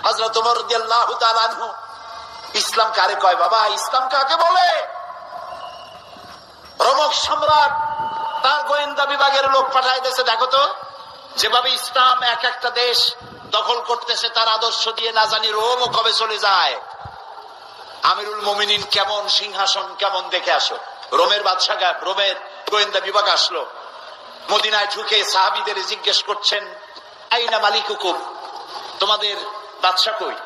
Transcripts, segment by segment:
হযরত ওমর রাদিয়াল্লাহু তাআলা আনহু, ইসলাম কারে কয় বাবা, ইসলাম কাকে বলে? রোমক সম্রাট তার গোয়েন্দা বিভাগের লোক পাঠায় দিয়েছে, দেখো তো যেভাবে ইসলাম এক একটা দেশ দখল করতেছে, তার আদর্শ দিয়ে না জানি রোমও কবে চলে যায়। আমিরুল মুমিনিন কেমন, সিংহাসন কেমন, দেখে আসো। রোমের বাদশা, রোমের গোয়েন্দা বিভাগ আসলো, মদিনায় ঢুকে সাহাবীদের জিজ্ঞেস করছেন, আইনা মালিকুকুম, তোমাদের বাদশা কই?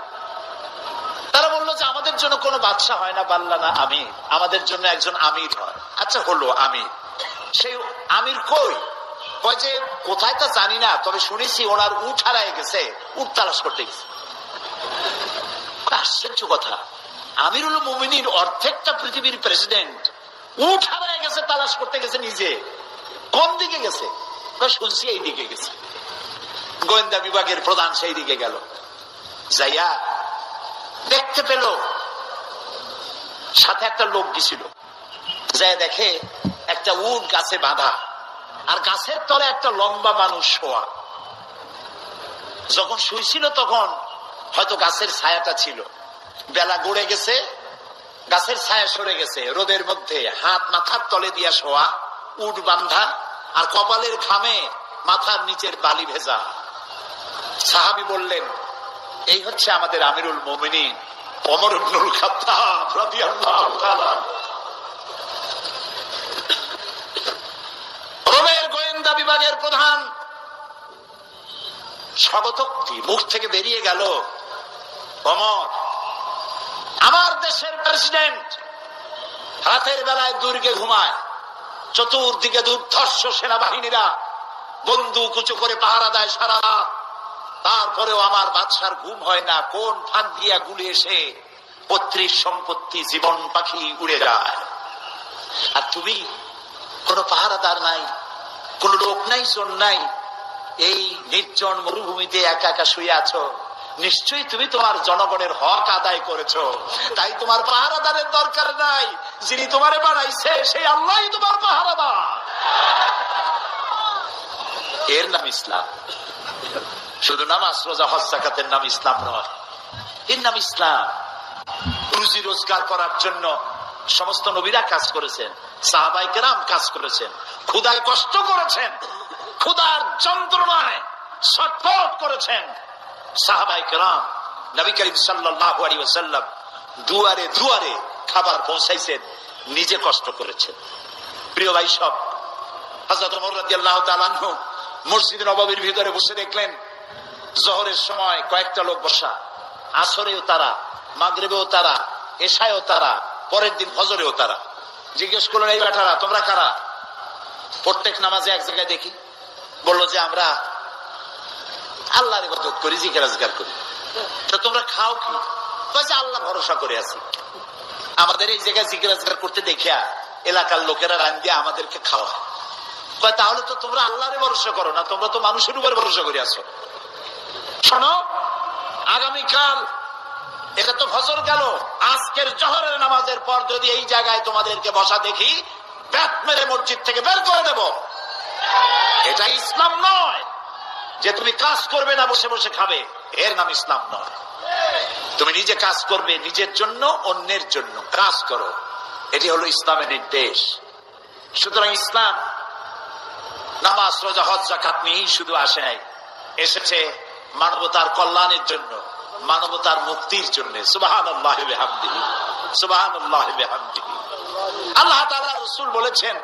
তারা বললো যে আমাদের জন্য কোনো বাদশা হয় না, বাল্লা না আমির, আমাদের জন্য একজন আমির হয়। আচ্ছা হলো আমির, সেই আমির কই? কয় যে কোথায় তা জানি না, তবে শুনেছি ওনার উট হারায় গেছে, উট তালাশ করতে গেছে। আশ্চর্য কথা, আমিরুল মুমিনিন অর্ধেকটা পৃথিবীর প্রেসিডেন্ট, উট হারায় গেছে তালাশ করতে গেছে নিজে। কোন দিকে গেছে? শুনছি এই দিকে গেছে। গোয়েন্দা বিভাগের প্রধান সেই দিকে গেল, যাইয়া দেখতে পেল সাথে একটা লোক গেছিল, যাই দেখে একটা উট গাছে বাঁধা, আর গাছের তলে একটা লম্বা মানুষ শোয়া। যখন শুয়েছিল তখন হয়তো গাছের ছায়াটা ছিল, বেলা গড়ে গেছে, গাছের ছায়া সরে গেছে, রোদের মধ্যে হাত মাথার তলে দিয়া শোয়া, উট বান্ধা, আর কপালের ঘামে মাথার নিচের বালি ভেজা। সাহাবী বললেন, এই হচ্ছে আমাদের আমিরুল মুমিনিন ওমর ইবনুল খাত্তাব রাদিয়াল্লাহু তাআলা। রোমের গোয়েন্দা বিভাগের প্রধান স্বগতোক্তি মুখ থেকে বেরিয়ে গেল, ওমর আমার দেশের প্রেসিডেন্ট রাতের বেলায় দুর্গে ঘুমায়, চতুর্দিকে দুর্ধর্ষ সেনাবাহিনীরা বন্দুক উঁচু করে পাহারা দেয় সারা রাত, তারপরেও আমার বাদশার ঘুম হয় না। কোন ফাঁক দিয়া গুলি এসে পৈতৃক সম্পত্তি, জীবন পাখি উড়ে যায়, আর তুমি কোন পাহারাদার নাই, কোন লোক নাই, জন নাই, এই নির্জন মরুভূমিতে একা একা শুয়ে আছো। নিশ্চয়ই তুমি তোমার জনগণের হক আদায় করেছো, তাই তোমার পাহারাদারের দরকার নাই। যিনি তোমারে বানাইছে সেই আল্লাহই তোমার পাহারাদার। এর নাম ইসলাম। শুধু নামাজ রোজা হজ যাকাতের নাম ইসলাম নয়, এর নাম ইসলাম। রুজি রোজগার করার জন্য সমস্ত নবীরা কাজ করেছেন, সাহাবায়ে কেরাম কাজ করেছেন, ক্ষুধায় কষ্ট করেছেন, ক্ষুধার যন্ত্রণায় ছটফট করেছেন সাহাবায়ে কেরাম। নবী করিম সাল্লাল্লাহু আলাইহি ওয়াসাল্লাম দুয়ারে দুয়ারে খাবার পৌঁছাইছেন, নিজে কষ্ট করেছেন। প্রিয় ভাই সব, হযরত ওমর রাদিয়াল্লাহু তাআলা আনহু মসজিদ নববীর ভিতরে বসে দেখলেন জোহরের সময় কয়েকটা লোক বসা, আসরেও তারা, মাগরিবেও তারা, এশায়ও তারা, পরের দিন ফজরেও তারা। জিজ্ঞেস করলেন, এই বেটারা তোমরা কারা? প্রত্যেক নামাজে এক জায়গায় দেখি। বললো যে আমরা আল্লাহর ইবাদত করি, জিকির আজকার করি। তো তোমরা খাও কি? যে আল্লাহ ভরসা করে আছি, আমাদের এই জায়গায় জিকির আজকার করতে দেখিয়া এলাকার লোকেরা রান দিয়ে আমাদেরকে খাওয়া। তাহলে তো তোমরা আল্লাহরে ভরসা করো না, তোমরা তো মানুষের উপর ভরসা করে আছো। শোনো, আগামীকাল এটা তো ফজর গেল, আজকের জোহরের নামাজের পর যদি এই জায়গায় তোমাদেরকে বসা দেখি, ব্যাট মেরে মসজিদ থেকে বের করে দেব। এটা ইসলাম নয় যে তুমি কাজ করবে না, বসে বসে খাবে, এর নাম ইসলাম নয়। তুমি নিজে কাজ করবে, নিজের জন্য, অন্যের জন্য কাজ করো, এটি হলো ইসলামের নির্দেশ। সুতরাং ইসলাম নামাজ রোজা হজ যাকাত নিয়েই শুধু আসে নাই, এসেছে মানবতার কল্যাণের জন্য, মানবতার মুক্তির জন্য। সুবহানাল্লাহি ওয়া বিহামদিহি, সুবহানাল্লাহি ওয়া বিহামদিহি। আল্লাহ তাআলা রাসূল বলেছেন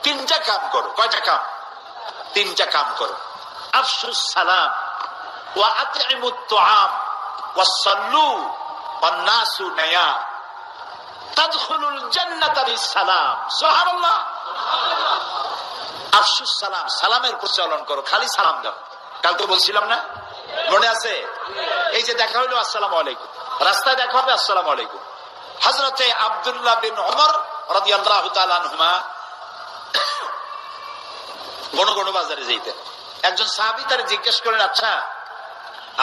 তিনটা কাম করো। কয়টা কাম? তিনটা কাম করো। আফশুস সালাম ওয়া আতইমুত তুআম ওয়া সাল্লু ওয়ান নাসু নিয়াম তাদখুলুল জান্নাতা বিসসালাম। সুবহানাল্লাহ। আফশুস সালাম, সালামের প্রচলন করো, খালি সালাম দাও। কালকে বলছিলাম না, মনে আছে? এই যে দেখা হইলো আসসালামু আলাইকুম, রাস্তায় দেখা হবে আসসালামু আলাইকুম। হযরতে আব্দুল্লাহ বিন ওমর রাদিয়াল্লাহু তাআলা আনহুমা গণ বাজারে যাইতেন। একজন সাহাবী তারে জিজ্ঞেস করেন, আচ্ছা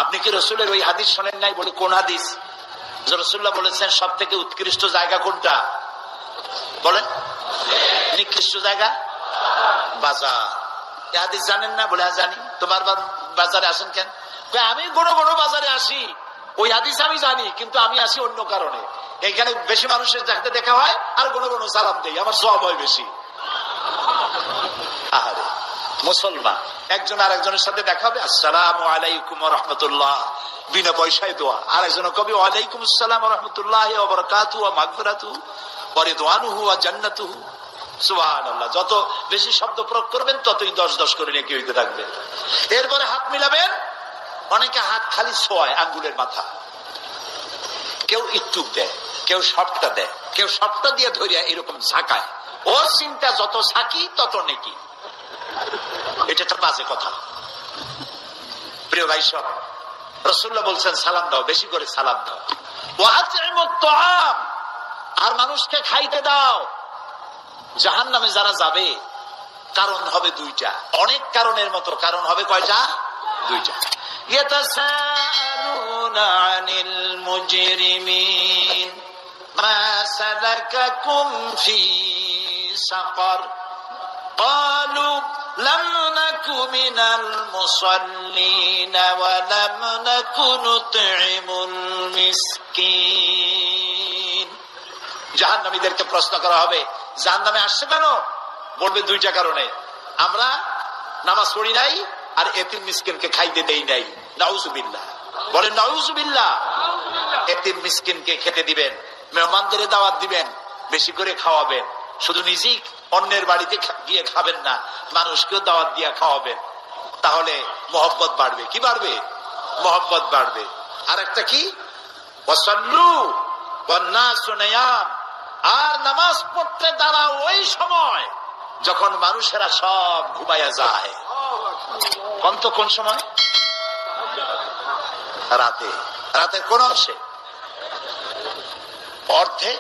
আপনি কি রাসূলের ওই হাদিস শোনেন নাই? বলে কোন হাদিস? যে রাসূলুল্লাহ বলেছেন সব থেকে উৎকৃষ্ট জায়গা কোনটা? বলেন। নিকৃষ্ট জায়গা বাজার। এই হাদিস জানেন না? বলে হ্যাঁ জানি। তোমার বাজারে আসেন কেন? আমি গণ গণ বাজারে আসি, ওই হাদিস আমি জানি, কিন্তু আমি আসি অন্য কারণে। এখানে বেশি মানুষের সাথে দেখা হয় আর গণ গণ সালাম দেই, আমার সওয়াব হয় বেশি। আহারে মুসলমান, একজন আর একজনের সাথে দেখা হবে, আসসালামু আলাইকুম ওয়া রাহমাতুল্লাহ, বিনা পয়সায় দোয়া। আর একজন কবি ওয়ালাইকুম আসসালাম ওয়া রাহমাতুল্লাহি ওয়া বারাকাতুহু ওয়া মাগফিরাতুহু ওয়া রিদওয়ানুহু ওয়া জান্নাতুহু। সুবহানাল্লাহ। যত বেশি শব্দ প্রয়োগ করবেন ততই 10-10 করে নেকি হইতে থাকবে। এরপরে হাত মিলাবেন। অনেকে হাত খালি ছোঁয় আঙ্গুলের মাথা, কেউ একটু দেয়, কেউ সবটা দেয়, কেউ সবটা দিয়ে ধরিয়া এরকম ঝাঁকায়। ওর চিন্তা যত ঝাঁকি তত নেকি। এটা একটা বাজে কথা। প্রিয় ভাই সব, রাসূলুল্লাহ বলছেন সালাম দাও, বেশি করে সালাম দাও। ওয়া আত'ইমুত তাআম, আর মানুষকে খাইতে দাও। জাহান্নামে যারা যাবে কারণ হবে দুইটা, অনেক কারণের মতো কারণ হবে কয়টা? দুইটা। ইয়াতাসাআলুনা আনিল মুজরিমিন মা সালাকাকুম ফি সাকার ক্বালু লাম নাকু মিনাল মুসাল্লিন ওয়া লাম নাকু নুত'ইমুল মিসকিন। জাহান্নামীদেরকে প্রশ্ন করা হবে, জাহান্নামে আসছে কেন? বলবে দুইটা কারণে, আমরা নামাজ পড়ি নাই আর এতিম মিসকিনকে খাইতে দেই নাই। নাউজুবিল্লাহ, বলেন নাউজুবিল্লাহ। এতিম মিসকিনকে খেতে দিবেন, মেহমানদের দাওয়াত দিবেন, বেশি করে খাওয়াবেন। শুধু নিজেই অন্যের বাড়িতে গিয়ে খাবেন না, মানুষকেও দাওয়াত দিয়ে খাওয়াবেন। তাহলে মহব্বত বাড়বে। কি বাড়বে? মহব্বত বাড়বে। আর একটা কি? ওয়াসাল্লু ওয়ান নাসু নিয়াম, আর নামাজ পড়তে দাঁড়াও ওই সময় যখন মানুষেরা সব ঘুমাইয়া যায়। কোন সময়? রাতে। রাতের কোন অংশে? অর্ধে,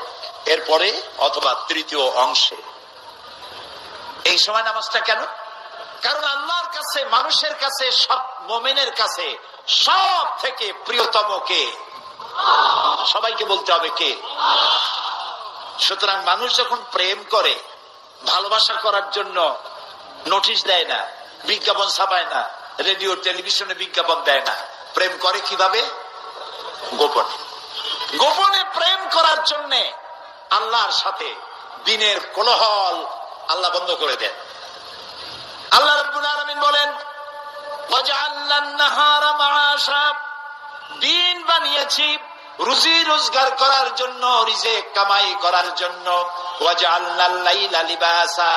এরপরে অথবা তৃতীয় অংশে। এই সময় নামাজটা কেন? কারণ আল্লাহর কাছে, মানুষের কাছে, সব মুমিনের কাছে সব থেকে প্রিয়তম কে? সবাইকে বলতে হবে কে? সুতরাং মানুষ যখন প্রেম করে, ভালোবাসা করার জন্য নোটিশ দেয় না, বিজ্ঞাপন ছাপায় না, রেডিও টেলিভিশনে বিজ্ঞাপন দেয় না। প্রেম করে কিভাবে? গোপনে। গোপনে প্রেম করার জন্য আল্লাহর সাথে দিনের কোলাহল আল্লাহ বন্ধ করে দেন। আল্লাহ রাব্বুল আলামিন বলেন, ওয়াজআলনান নাহারা মাআশা, দিন বানিয়েছি রুজি রোজগার করার জন্য, রিজিক কামাই করার জন্য। ওয়াজআলনাল লাইলা লিবাসা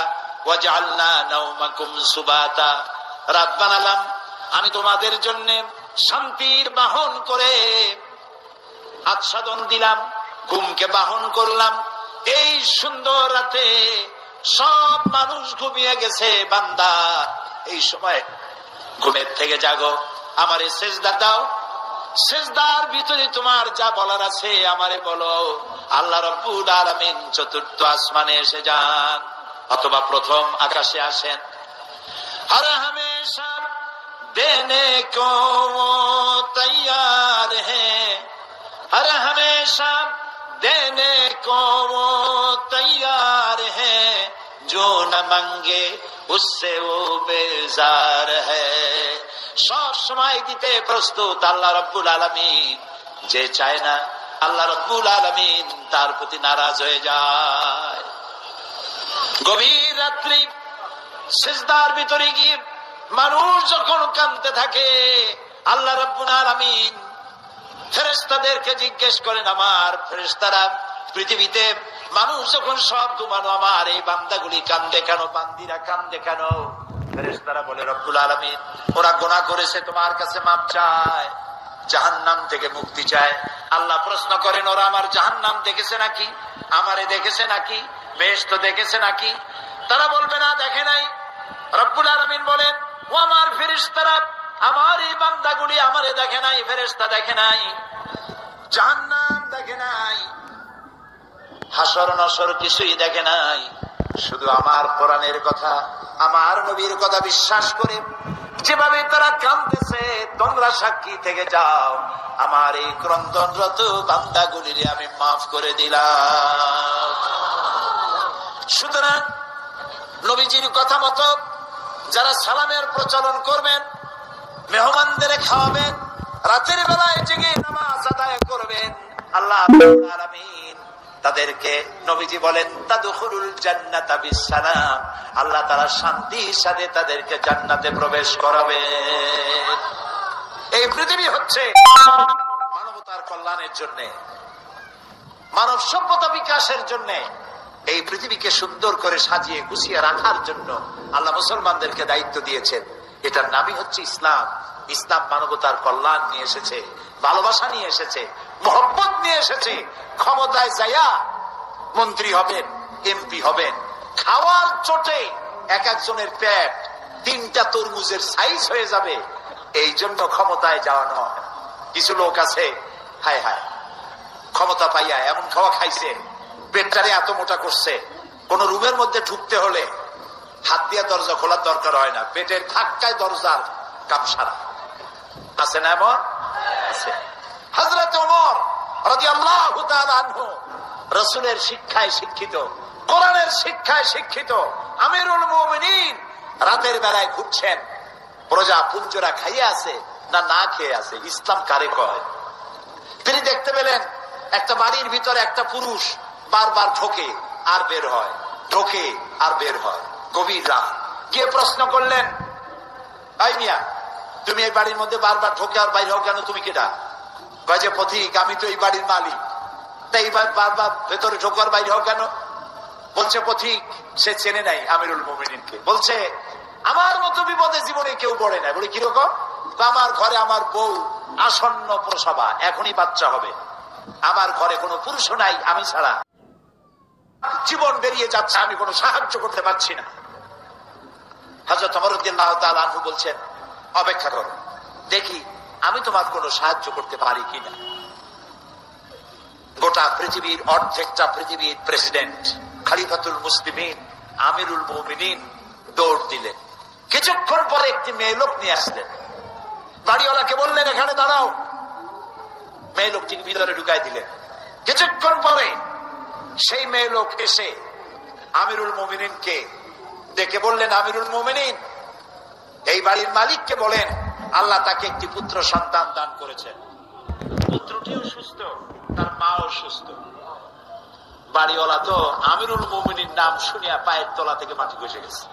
ওয়াজআলনা নাওমাকুম সুবাতা, রাত বানালাম আমি তোমাদের জন্য শান্তির বাহন করে, আচ্ছাদন দিলাম, ঘুমকে বাহন করলাম। এই সুন্দর রাতে সব মানুষ ঘুমিয়ে গেছে, বান্দা এই সময় ঘুমের থেকে জাগো, আমারে সেজদা দাও, সেজদার ভিতরে তোমার যা বলার আছে আমারে বলো। আল্লাহ রাব্বুল আলামিন চতুর্থ আসমানে এসে যান অথবা প্রথম আকাশে আসেন। হর হমেশা দেনে কো তৈয়ার হ্যাঁ, হর হমেশা দেনে কো তৈয়ার হ্যাঁ, जो न मांगे उससे वो बेजार है। সব সময় দিতে প্রস্তুত আল্লাহ রাব্বুল আলামিন। যে চায় না আল্লাহ রাব্বুল আলামিন তার প্রতি নারাজ হয়ে যায়। গভীর রাত্রি সিজদার ভিতরে গিয়ে মানুষ যখন কাঁদতে থাকে, আল্লাহ রাব্বুল আলামিন ফেরেশতাদেরকে জিজ্ঞেস করেন, আমার ফেরেশতারা পৃথিবীতে মানুষ যখন সব ঘুমানো, আমার এই বান্দাগুলি কান্দে কেন, বান্দিরা কান্দে কেন? ফেরেশতারা বলে, রব্বুল আলামিন ওরা গুনাহ করেছে, তোমার কাছে মাপ চায়, জাহান্নাম থেকে মুক্তি চায়। আল্লাহ প্রশ্ন করেন, ওরা আমার জাহান্নাম দেখেছে নাকি, আমারে দেখেছে নাকি, বেহেশত দেখেছে নাকি? তারা বলবে না, দেখে নাই। রব্বুল আলামিন বলেন, ও আমার ফেরেশতারা, আমার এই বান্দাগুলি আমারে দেখে নাই, ফেরেশতা দেখে নাই, জাহান্নাম দেখে নাই, হাসর নসর কিছুই দেখে নাই, শুধু আমার কোরআনের কথা, আমার নবীর কথা বিশ্বাস করে যেভাবে তারা কাঁদতেছে, তোমরা সাক্ষী থেকে যাও, আমার এই ক্রন্দনরত বান্দাগুলির আমি মাফ করে দিলাম। সুতরাং নবীজির কথা মতো যারা সালামের প্রচলন করবেন, মেহমানদের খাওয়াবেন, রাতের বেলায় জেগে নামাজ আদায় করবেন। আল্লাহ রাব্বুল আলামিন তাদেরকে নবীজি বলেন তাদখুলুল জান্নাতা বিসসালাম, আল্লাহ তাআলা শান্তির সাথে তাদেরকে জান্নাতে প্রবেশ করাবেন। এই পৃথিবী হচ্ছে মানবতার কল্যাণের জন্য, মানব সভ্যতা বিকাশের জন্য, এই পৃথিবীকে সুন্দর করে সাজিয়ে গুছিয়ে রাখার জন্য আল্লাহ মুসলমানদেরকে দায়িত্ব দিয়েছেন। এটার নামই হচ্ছে ইসলাম। ইসলাম মানবতার কল্যাণ নিয়ে এসেছে, ভালোবাসা নিয়ে এসেছে, মহব্বত নিয়ে এসেছে। ক্ষমতায় যাইয়া মন্ত্রী হবেন, এমপি হবেন, খাওয়ার চোটে এক একজনের পেট 3টা তরমুজের সাইজ হয়ে যাবে, এই জন্য ক্ষমতায় যাওয়া নয়। কিছু লোক আছে হায় হায় ক্ষমতা পাইয়া এমন খাওয়া খাইছে, পেটটারে এত মোটা করছে, কোন রুমের মধ্যে ঢুকতে হলে হাত দিয়ে দরজা খোলার দরকার হয় না, পেটের ধাক্কায় দরজার কাম সারা। আছে না এমন? আছে। হযরত ওমর রাদিয়াল্লাহু তাআলা আনহু রাসূলের শিক্ষায় শিক্ষিত, কোরআনের শিক্ষায় শিক্ষিত আমিরুল মুমিনিন, রাতের বেলায় ঘুরছেন, প্রজা পুঞ্জরা খাইয়ে আছে না না খেয়ে আছে, ইসলাম কারে কয়? তিনি দেখতে পেলেন একটা বাড়ির ভিতরে একটা পুরুষ বারবার ঢোকে আর বের হয়, ঢোকে আর বের হয়। গভীর রাত, গিয়ে প্রশ্ন করলেন, ভাই মিয়া তুমি এই বাড়ির মধ্যে বারবার ঢোকে আর বাইরে হও কেন, তুমি কেডা? কয় যে পথিক আমি তো এই বাড়ির মালিক, তাই বারবার ভেতরে ঢোকার বাইরে হও কেন? বলছে পথিক সে চেনে নাই আমিরুল মুমিনিনকে। বলছে আমার মতো বিপদে জীবনে কেউ পড়ে না। বলে কিরকম? আমার ঘরে আমার বউ আসন্ন প্রসবা, এখনই বাচ্চা হবে, আমার ঘরে কোনো পুরুষ নাই, আমি ছাড়া জীবন বেরিয়ে যাচ্ছে, আমি কোনো সাহায্য করতে পারছি না। হযরত ওমর রাদিয়াল্লাহু তাআলা আনহু বলছেন অপেক্ষা করো, দেখি আমি তোমার কোনো সাহায্য করতে পারি কিনা। গোটা পৃথিবীর অর্ধেকটা পৃথিবীর প্রেসিডেন্ট খলিফাতুল মুসলিমিন আমিরুল মুমিনিন দৌড় দিলেন। কিছুক্ষণ পরে একটি মেয়ে লোক নিয়ে আসলেন, বাড়িওয়ালাকে বললেন এখানে দাঁড়াও, মেয়ে লোকটিকে ভিতরে ঢুকাই দিলেন। কিছুক্ষণ পরে সেই মেয়ে লোক এসে আমিরুল মুমিনিনকে ডেকে বললেন, আমিরুল মুমিনিন এই বাড়ির মালিককে বলেন আল্লাহ তাকে একটি পুত্র সন্তান দান করেছেন, পুত্রটিও সুস্থ, তার মাও সুস্থ। বাড়িওয়ালা তো আমিরুল মুমিনিন নাম শুনিয়া পায়ের তলা থেকে মাটি বসে গেছে।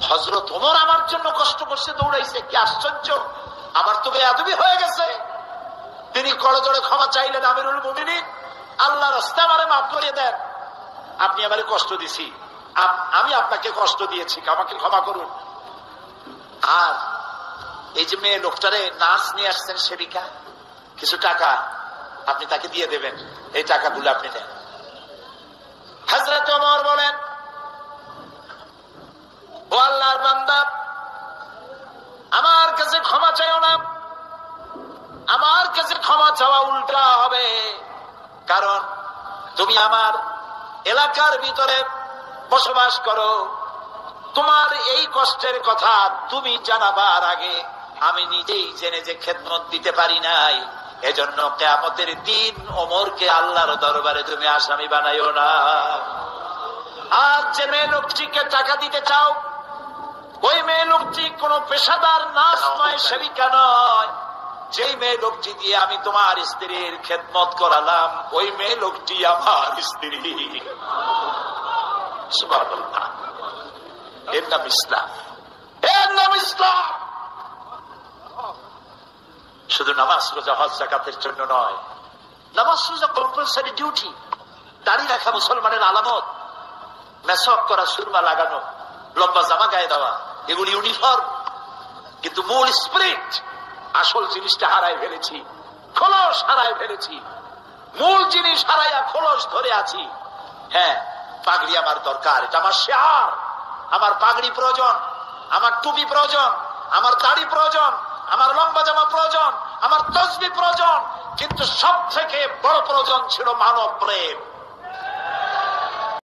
হযরত ওমর আমার জন্য কষ্ট করছে, দৌড়াইছে, কি আশ্চর্য, আমার তো বেয়াদবি হয়ে গেছে। তিনি করজোড়ে ক্ষমা চাইলেন, আমিরুল মুমিনিন আল্লাহ রাস্তায় আমারে মাফ করে দেন, আপনি আমারে কষ্ট দিছি, আমি আপনাকে কষ্ট দিয়েছি, আমাকে ক্ষমা করুন। আর এই যে মেয়ে লোকটারে নার্স নিয়ে আসছেন, সেবিকা, কিছু টাকা আপনি তাকে দিয়ে দেবেন, এই টাকাগুলো আপনি নেন। হযরত ওমর বলেন, ও আল্লাহর বান্দা আমার কাছে ক্ষমা চাইও না, আমার কাছে ক্ষমা চাওয়া উল্টা হবে, কারণ তুমি আমার এলাকার ভিতরে বসবাস করো, তোমার এই কষ্টের কথা তুমি জানাবার আগে আমি নিজেই জেনে যে খেদমত দিতে পারি নাই, এজন্য কিয়ামতের দিন ওমরকে আল্লাহর দরবারে তুমি আসামি বানাইও না। আর যে মেয়ে লোকটিকে টাকা দিতে চাও, ওই মেয়ে লোকটি কোন পেশাদার নার্স নয়, সেবিকা নয়, যেই মেয়ে লোকটি দিয়ে আমি তোমার স্ত্রীর খেদমত করালাম, ওই মেয়ে লোকটি আমার স্ত্রী। সুবহানাল্লাহ, এর নাম ইসলাম, এর নাম ইসলাম। শুধু নামাজ রোজা হজ যাকাতের জন্য নয়, নামাজ রোজা কম্পালসারি ডিউটি, দাড়ি রাখা মুসলমানের আলামত, মেসওয়াক করা, সুরমা লাগানো, লম্বা জামা গায়ে দেওয়া, এগুলি ইউনিফর্ম, কিন্তু মূল স্পিরিট, আসল জিনিসটা হারাই ফেলেছি, খোলস হারাই ফেলেছি, মূল জিনিস হারাইয়া খোলস ধরে আছি। হ্যাঁ, পাগড়ি আমার দরকার, এটা আমার শিয়ার, আমার পাগড়ি প্রয়োজন, আমার টুপি প্রয়োজন, আমার দাড়ি প্রয়োজন, আমার লম্বা জামা প্রয়োজন, আমার তসবিহ প্রয়োজন, কিন্তু সব থেকে বড় প্রয়োজন ছিল মানব প্রেম।